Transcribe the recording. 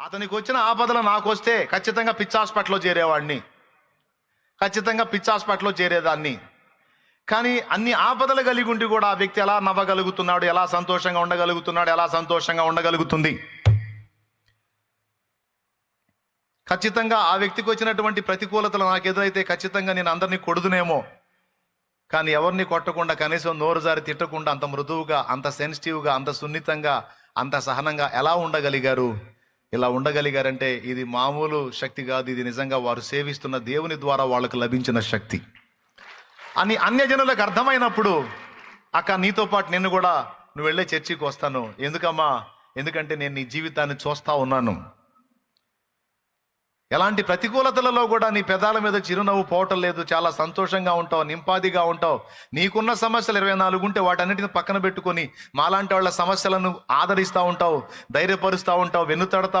అతనికి వచ్చిన ఆపదలు నాకు వస్తే ఖచ్చితంగా పిచ్చి హాస్పిటల్లో చేరేవాడిని, ఖచ్చితంగా పిచ్చి హాస్పిటల్లో చేరేదాన్ని. కానీ అన్ని ఆపదలు కలిగి ఉండి కూడా ఆ వ్యక్తి ఎలా నవ్వగలుగుతున్నాడు, ఎలా సంతోషంగా ఉండగలుగుతున్నాడు, ఎలా సంతోషంగా ఉండగలుగుతుంది? ఖచ్చితంగా ఆ వ్యక్తికి వచ్చినటువంటి ప్రతికూలతలు నాకు ఎదురైతే ఖచ్చితంగా నేను అందరినీ కొడుదునేమో, కానీ ఎవరిని కొట్టకుండా, కనీసం నోరు జారి తిట్టకుండా అంత మృదువుగా, అంత సెన్సిటివ్గా, అంత సున్నితంగా, అంత సహనంగా ఎలా ఉండగలిగారు? ఇలా ఉండగలిగారంటే ఇది మామూలు శక్తి కాదు, ఇది నిజంగా వారు సేవిస్తున్న దేవుని ద్వారా వాళ్ళకు లభించిన శక్తి అని అన్యజనులకు అర్థమైనప్పుడు, అక్క నీతో పాటు నిన్ను కూడా నువ్వు వెళ్ళే చర్చికి వస్తాను. ఎందుకమ్మా? ఎందుకంటే నేను నీ జీవితాన్ని చూస్తా ఉన్నాను. ఎలాంటి ప్రతికూలతలలో కూడా నీ పెదాల మీద చిరునవ్వు పోవటం లేదు, చాలా సంతోషంగా ఉంటావు, నింపాదిగా ఉంటావు. నీకున్న సమస్యలు 24 ఉంటే వాటన్నిటిని పక్కన పెట్టుకొని మాలాంటి వాళ్ళ సమస్యలను ఆదరిస్తూ ఉంటావు, ధైర్యపరుస్తూ ఉంటావు, వెన్నుతడతా